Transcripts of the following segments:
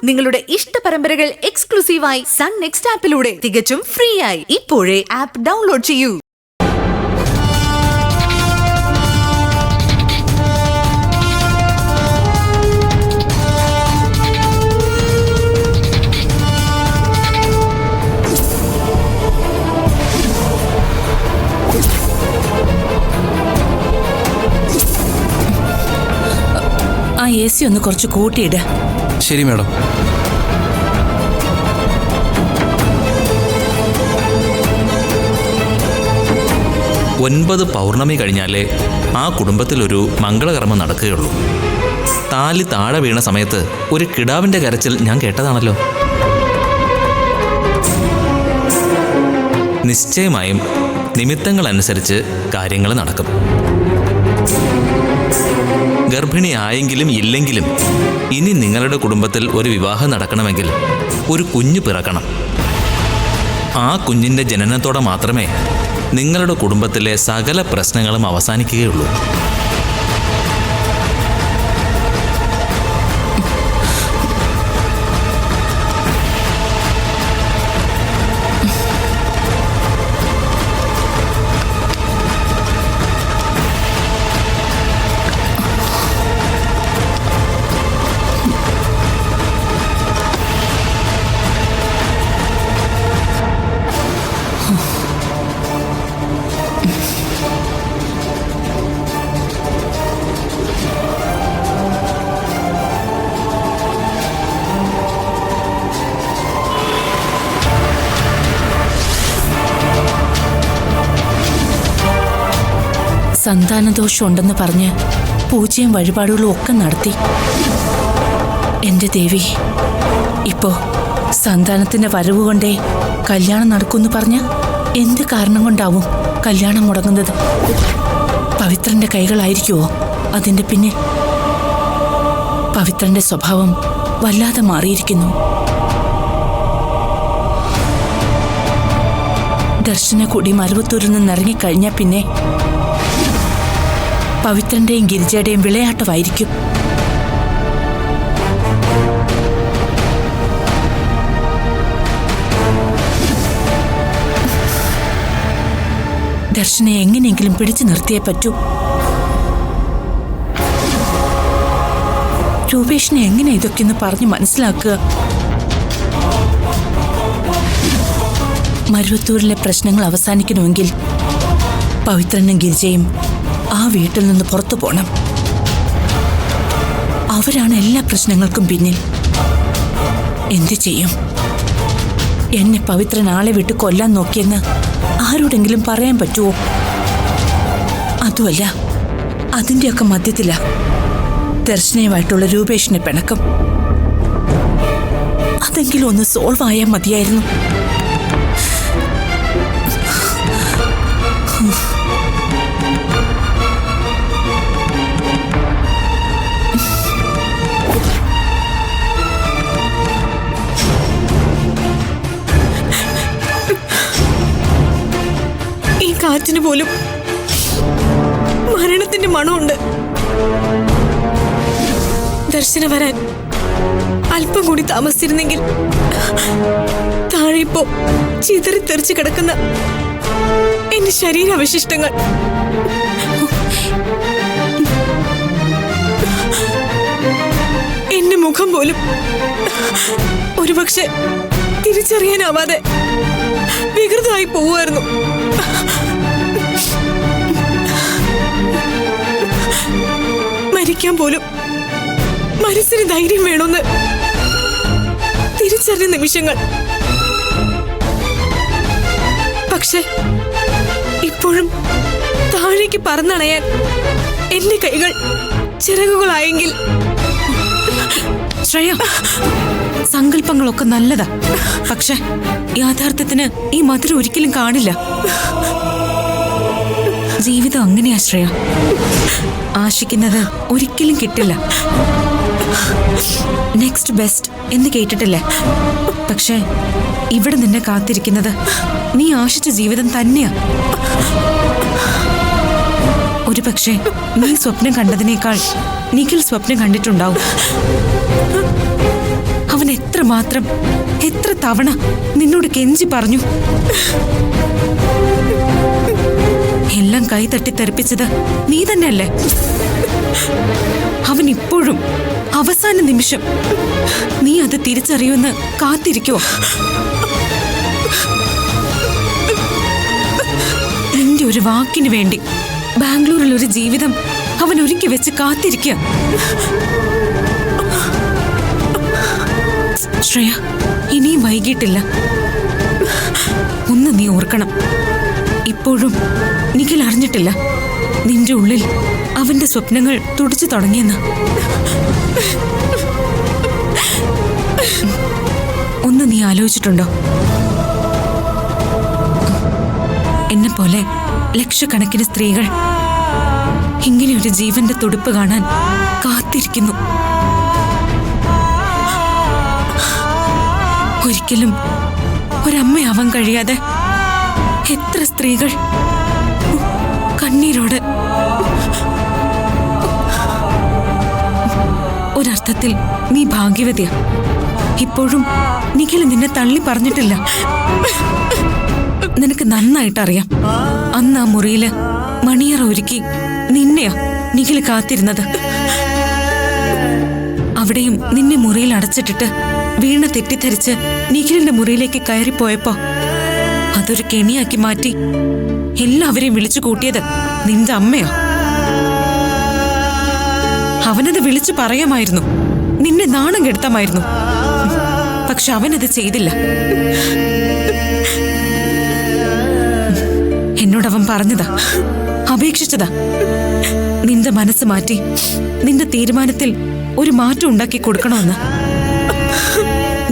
നിങ്ങളുടെ ഇഷ്ട പരമ്പരകൾ എക്സ്ക്ലൂസീവായി സൺ നെക്സ്റ്റ് ആപ്പിലൂടെ തികച്ചും ഫ്രീ ആയി ഇപ്പോഴേ ആപ്പ് ഡൗൺലോഡ് ചെയ്യൂ. ആ AC ഒന്ന് കുറച്ച് കൂട്ടിയിട. ശരി മാഡം. ഒൻപത് പൗർണമി കഴിഞ്ഞാലേ ആ കുടുംബത്തിലൊരു മംഗളകർമ്മം നടക്കുകയുള്ളൂ. താലി താഴെ വീണ സമയത്ത് ഒരു കിടാവിൻ്റെ കരച്ചിൽ ഞാൻ കേട്ടതാണല്ലോ. നിശ്ചയമായും നിമിത്തങ്ങളനുസരിച്ച് കാര്യങ്ങൾ നടക്കും. ഗർഭിണിയായെങ്കിലും ഇല്ലെങ്കിലും ഇനി നിങ്ങളുടെ കുടുംബത്തിൽ ഒരു വിവാഹം നടക്കണമെങ്കിൽ ഒരു കുഞ്ഞ് പിറക്കണം. ആ കുഞ്ഞിൻ്റെ ജനനത്തോടെ മാത്രമേ നിങ്ങളുടെ കുടുംബത്തിലെ സകല പ്രശ്നങ്ങളും അവസാനിക്കുകയുള്ളൂ. സന്താനദോഷം പറഞ്ഞ് പൂജയും വഴിപാടുകളും ഒക്കെ നടത്തി. എന്റെ ദേവി, ഇപ്പോ സന്താനത്തിന്റെ വരവ് കൊണ്ടേ കല്യാണം നടക്കുമെന്ന് പറഞ്ഞ എന്ത് കാരണം കൊണ്ടാവും കല്യാണം മുടങ്ങുന്നത്? പവിത്രന്റെ കൈകളായിരിക്കുമോ അതിന്റെ പിന്നിൽ? പവിത്രന്റെ സ്വഭാവം വല്ലാതെ മാറിയിരിക്കുന്നു. ദർശന കൂടി മരുവത്തൂരിൽ നിന്ന് ഇറങ്ങിക്കഴിഞ്ഞാൽ പിന്നെ പവിത്രന്റെയും ഗിരിജയുടെയും വിളയാട്ടമായിരിക്കും. ദർശനെ എങ്ങനെയെങ്കിലും പിടിച്ചു നിർത്തിയേ പറ്റൂ. രൂപേഷിനെ എങ്ങനെ ഇതൊക്കെയൊന്ന് പറഞ്ഞ് മനസ്സിലാക്കുക? മരുവത്തൂരിലെ പ്രശ്നങ്ങൾ അവസാനിക്കണമെങ്കിൽ പവിത്രനും ഗിരിജയും ആ വീട്ടിൽ നിന്ന് പുറത്തു പോണം. അവരാണ് എല്ലാ പ്രശ്നങ്ങൾക്കും പിന്നിൽ. എന്തു ചെയ്യും? എന്നെ പവിത്രൻ ആളെ വിട്ട് കൊല്ലാൻ നോക്കിയെന്ന് ആരോടെങ്കിലും പറയാൻ പറ്റുമോ? അതുമല്ല, അതിൻ്റെയൊക്കെ മധ്യത്തിലാ ദർശനയുമായിട്ടുള്ള രൂപേഷിനെ പിണക്കം. അതെങ്കിലും ഒന്ന് സോൾവ് ആയാൽ മതിയായിരുന്നു. കാറ്റിന് പോലും മരണത്തിന്റെ മണമുണ്ട്. ദർശന വരാൻ അല്പം കൂടി താമസിച്ചിരുന്നെങ്കിൽ താഴെ ഇപ്പോ ചിതറിത്തെറിച്ച് കിടക്കുന്ന എന്റെ ശരീരാവശിഷ്ടങ്ങൾ. എന്റെ മുഖം പോലും ഒരുപക്ഷെ തിരിച്ചറിയാനാവാതെ വികൃതമായി പോവുമായിരുന്നു. മരിക്കാൻ പോലും മനസ്സിന് ധൈര്യം വേണമെന്ന് തിരിച്ചറിഞ്ഞ നിമിഷങ്ങൾ. പക്ഷെ ഇപ്പോഴും താഴേക്ക് പറന്നണയാൻ എന്റെ കൈകൾ ചിറകുകളായെങ്കിൽ. ശ്രേയ, സങ്കല്പങ്ങളൊക്കെ നല്ലതാ, പക്ഷെ യാഥാർത്ഥ്യത്തിന് ഈ മധുരം ഒരിക്കലും കാണില്ല. ജീവിതം അങ്ങനെയാ ശ്രേയ. ആശിക്കുന്നത് ഒരിക്കലും കിട്ടില്ല. നെക്സ്റ്റ് ബെസ്റ്റ് എന്ന് കേട്ടിട്ടില്ലേ? പക്ഷെ ഇവിടെ നിന്നെ കാത്തിരിക്കുന്നത് നീ ആശിച്ച ജീവിതം തന്നെയാ. ഒരു പക്ഷേ നീ സ്വപ്നം കണ്ടതിനേക്കാൾ നിഖിൽ സ്വപ്നം കണ്ടിട്ടുണ്ടാവും. അവൻ എത്ര തവണ നിന്നോട് കെഞ്ചി പറഞ്ഞു. എല്ലാം കൈ തട്ടി തെറിപ്പിച്ചത് നീ തന്നെയല്ലേ? അവൻ ഇപ്പോഴും അവസാന നിമിഷം നീ അത് തിരിച്ചറിയുമെന്ന് കാത്തിരിക്കോ? നിന്റെ ഒരു വാക്കിന് വേണ്ടി ബാംഗ്ലൂരിൽ ഒരു ജീവിതം അവൻ ഒരുക്കി വെച്ച് കാത്തിരിക്കുക. ശ്രേയ, ഇനിയും വൈകിട്ടില്ല. ഒന്ന് നീ ഓർക്കണം, ഇപ്പോഴും നിഖിൽ അറിഞ്ഞിട്ടില്ല നിന്റെ ഉള്ളിൽ അവന്റെ സ്വപ്നങ്ങൾ തുടിച്ചു തുടങ്ങിയെന്ന്. ഒന്ന് നീ ആലോചിച്ചിട്ടുണ്ടോ? എന്നെ പോലെ ലക്ഷക്കണക്കിന് സ്ത്രീകൾ ഇങ്ങനെ ഒരു ജീവന്റെ തുടിപ്പ് കാണാൻ കാത്തിരിക്കുന്നു. ഒരിക്കലും ഒരമ്മയാവാൻ കഴിയാതെ എത്ര സ്ത്രീകൾ കണ്ണീരോട്. ഒരർത്ഥത്തിൽ നീ ഭാഗ്യവതിയാ. ഇപ്പോഴും നിഖിൽ നിന്നെ തള്ളി പറഞ്ഞിട്ടില്ല. നിനക്ക് നന്നായിട്ടറിയാം, അന്ന് ആ മുറിയില് മണിയറ ഒരുക്കി നിന്നെയാ നിഖിൽ കാത്തിരുന്നത്. അവിടെയും നിന്നെ മുറിയിൽ അടച്ചിട്ടിട്ട് വീണ തെറ്റിദ്ധരിച്ച് നിഖിലിന്റെ മുറിയിലേക്ക് കയറിപ്പോയപ്പോ അതൊരു കെണിയാക്കി മാറ്റി എല്ലാവരെയും വിളിച്ചു കൂട്ടിയത് നിന്റെ അമ്മയാ. അവനത് വിളിച്ചു പറയാമായിരുന്നു, നിന്നെ നാണം കെടുത്താമായിരുന്നു. പക്ഷെ അവനത് ചെയ്തില്ല. എന്നോടവൻ പറഞ്ഞതാ, അപേക്ഷിച്ചതാ, നിന്റെ മനസ്സ് മാറ്റി നിന്റെ തീരുമാനത്തിൽ ഒരു മാറ്റം ഉണ്ടാക്കി കൊടുക്കണമെന്ന്.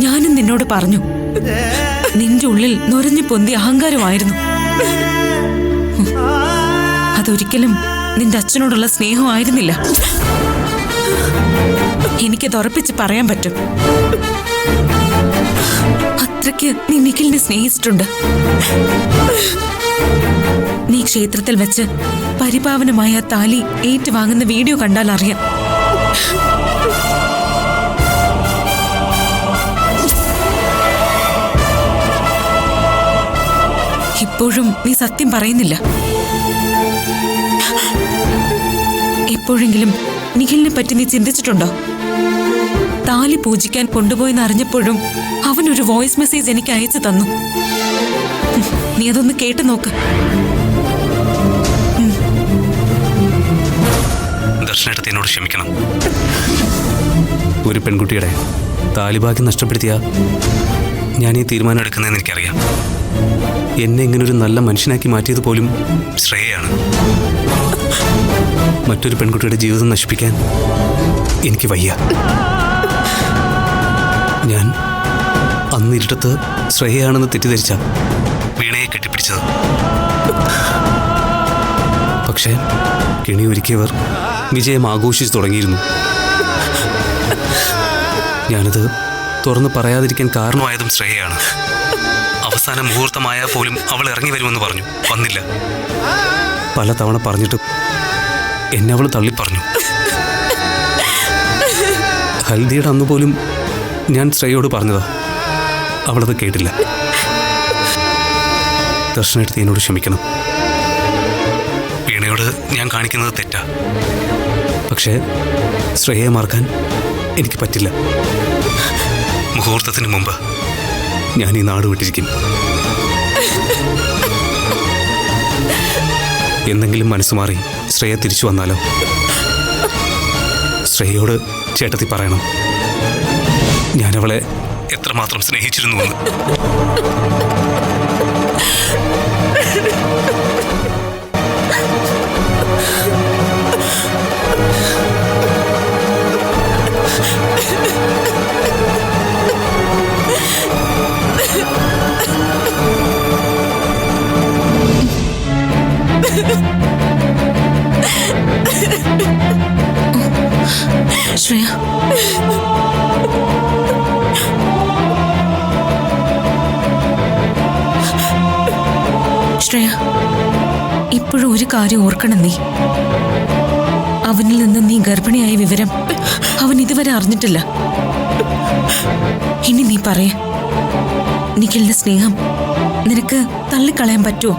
ഞാനും നിന്നോട് പറഞ്ഞു, നിന്റെ ഉള്ളിൽ നുരഞ്ഞു പൊന്തി അഹങ്കാരമായിരുന്നു. അതൊരിക്കലും നിന്റെ അച്ഛനോടുള്ള സ്നേഹമായിരുന്നില്ല. എനിക്കത് ഉറപ്പിച്ച് പറയാൻ പറ്റും. അത്രയ്ക്ക് നീ നിഖിലിനെ സ്നേഹിച്ചിട്ടുണ്ട്. നീ ക്ഷേത്രത്തിൽ വെച്ച് പരിപാവനമായ താലി ഏറ്റുവാങ്ങുന്ന വീഡിയോ കണ്ടാൽ അറിയാം. ഇപ്പോഴും നീ സത്യം പറയുന്നില്ല. എപ്പോഴെങ്കിലും നിഖിലിനെ പറ്റി നീ ചിന്തിച്ചിട്ടുണ്ടോ? താലി പൂജിക്കാൻ കൊണ്ടുപോയെന്ന് അറിഞ്ഞപ്പോഴും അവനൊരു വോയിസ് മെസ്സേജ് എനിക്ക് അയച്ചു തന്നു. നീ അതൊന്ന് കേട്ടു നോക്ക്. ദർശനേട്ടത്തി എന്നോട് ക്ഷമിക്കണം. ഒരു പെൺകുട്ടിയുടെ താലിഭാഗ്യം നഷ്ടപ്പെടുത്തിയ ഞാൻ ഈ തീരുമാനം എടുക്കുന്നതെന്ന് എനിക്കറിയാം. എന്നെ ഇങ്ങനൊരു നല്ല മനുഷ്യനാക്കി മാറ്റിയത് പോലും ശ്രേയയാണ്. മറ്റൊരു പെൺകുട്ടിയുടെ ജീവിതം നശിപ്പിക്കാൻ എനിക്ക് വയ്യ. ഞാൻ അന്ന് ഇരുട്ടത്ത് ശ്രേയയാണെന്ന് തെറ്റിദ്ധരിച്ച വീണയെ കെട്ടിപ്പിടിച്ചത്. പക്ഷേ കെണി ഒരുക്കിയവർ വിജയം ആഘോഷിച്ചു തുടങ്ങിയിരുന്നു. ഞാനത് തുറന്ന് പറയാതിരിക്കാൻ കാരണമായതും ശ്രേയയാണ്. അവസാന മുഹൂർത്തമായാൽ പോലും അവൾ ഇറങ്ങി വരുമെന്ന് പറഞ്ഞു, വന്നില്ല. പല തവണ പറഞ്ഞിട്ട് എന്നെ അവൾ തള്ളിപ്പറഞ്ഞു. ഹൽദിയുടെ അന്ന് പോലും ഞാൻ ശ്രേയയോട് പറഞ്ഞതാ, അവളത് കേട്ടില്ല. ദർശനേട്ടത്തി എന്നോട് ക്ഷമിക്കണം. വീണയോട് ഞാൻ കാണിക്കുന്നത് തെറ്റാ. പക്ഷേ ശ്രേയയെ മറക്കാൻ എനിക്ക് പറ്റില്ല. മുഹൂർത്തത്തിന് മുമ്പ് ഞാൻ ഈ നാട് വിട്ടിരിക്കും. എന്തെങ്കിലും മനസ്സ് മാറി ശ്രേയ തിരിച്ചു വന്നാലോ? ശ്രേയയോട് ചേട്ടത്തി പറയണം ഞാൻ അവളെ എത്രമാത്രം സ്നേഹിച്ചിരുന്നു എന്ന്. ശ്രേയ, ശ്രേയ, ഇപ്പോഴും ഒരു കാര്യം ഓർക്കണം. നീ അവനിൽ നിന്ന് നീ ഗർഭിണിയായ വിവരം അവൻ ഇതുവരെ അറിഞ്ഞിട്ടില്ല. ഇനി നീ പറയ, നിഖിലിന്റെ സ്നേഹം നിനക്ക് തള്ളിക്കളയാൻ പറ്റുമോ?